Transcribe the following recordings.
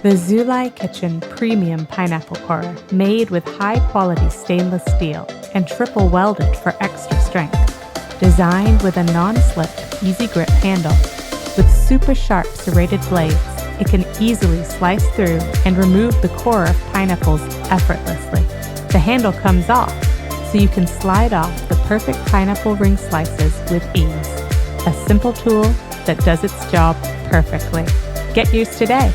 The Zulai Kitchen Premium Pineapple Corer, made with high-quality stainless steel and triple welded for extra strength. Designed with a non-slip, easy grip handle. With super sharp serrated blades, it can easily slice through and remove the core of pineapples effortlessly. The handle comes off, so you can slide off the perfect pineapple ring slices with ease. A simple tool that does its job perfectly. Get used today.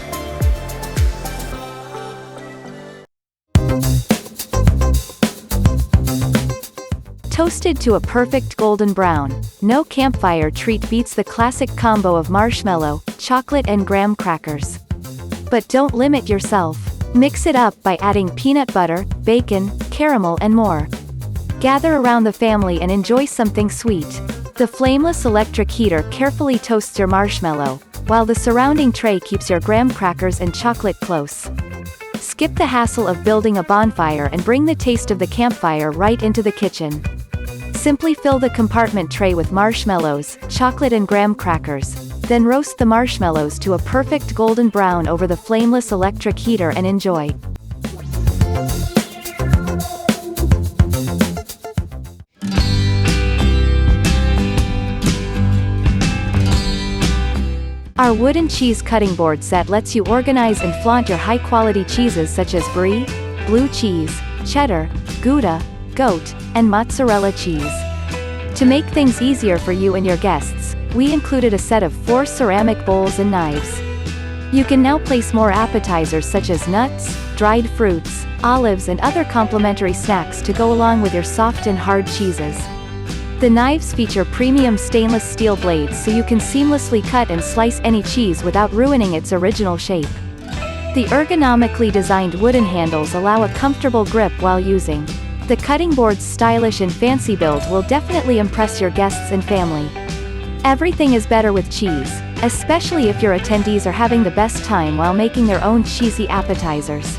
Toasted to a perfect golden brown, no campfire treat beats the classic combo of marshmallow, chocolate and graham crackers. But don't limit yourself. Mix it up by adding peanut butter, bacon, caramel and more. Gather around the family and enjoy something sweet. The flameless electric heater carefully toasts your marshmallow, while the surrounding tray keeps your graham crackers and chocolate close. Skip the hassle of building a bonfire and bring the taste of the campfire right into the kitchen. Simply fill the compartment tray with marshmallows, chocolate and graham crackers, then roast the marshmallows to a perfect golden brown over the flameless electric heater and enjoy. Our wooden cheese cutting board set lets you organize and flaunt your high-quality cheeses such as brie, blue cheese, cheddar, Gouda, goat, and mozzarella cheese. To make things easier for you and your guests, we included a set of 4 ceramic bowls and knives. You can now place more appetizers such as nuts, dried fruits, olives and other complimentary snacks to go along with your soft and hard cheeses. The knives feature premium stainless steel blades so you can seamlessly cut and slice any cheese without ruining its original shape. The ergonomically designed wooden handles allow a comfortable grip while using. The cutting board's stylish and fancy build will definitely impress your guests and family. Everything is better with cheese, especially if your attendees are having the best time while making their own cheesy appetizers.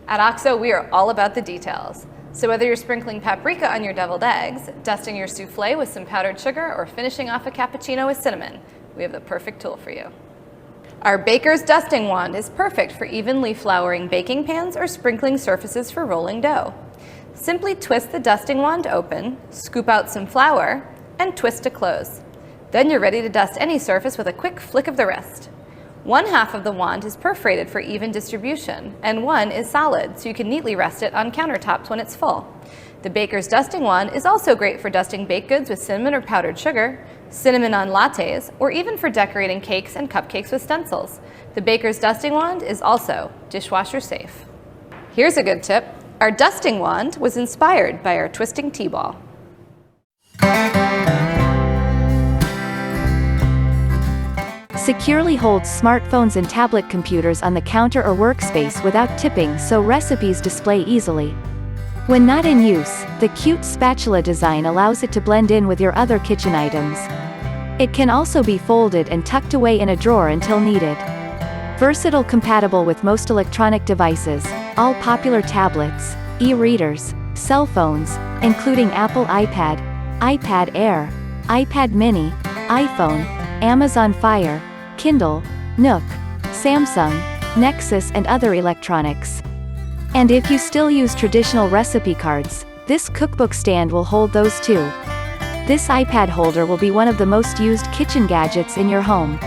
At OXO, we are all about the details. So whether you're sprinkling paprika on your deviled eggs, dusting your souffle with some powdered sugar, or finishing off a cappuccino with cinnamon, we have the perfect tool for you. Our Baker's Dusting Wand is perfect for evenly flouring baking pans or sprinkling surfaces for rolling dough. Simply twist the dusting wand open, scoop out some flour, and twist to close. Then you're ready to dust any surface with a quick flick of the wrist. One half of the wand is perforated for even distribution, and one is solid, so you can neatly rest it on countertops when it's full. The Baker's Dusting Wand is also great for dusting baked goods with cinnamon or powdered sugar, cinnamon on lattes, or even for decorating cakes and cupcakes with stencils. The Baker's Dusting Wand is also dishwasher safe. Here's a good tip. Our dusting wand was inspired by our twisting tea ball. Securely holds smartphones and tablet computers on the counter or workspace without tipping so recipes display easily. When not in use, the cute spatula design allows it to blend in with your other kitchen items. It can also be folded and tucked away in a drawer until needed. Versatile, compatible with most electronic devices, all popular tablets, e-readers, cell phones, including Apple iPad, iPad Air, iPad mini, iPhone, Amazon Fire, Kindle, Nook, Samsung, Nexus and other electronics. And if you still use traditional recipe cards, this cookbook stand will hold those too. This iPad holder will be one of the most used kitchen gadgets in your home.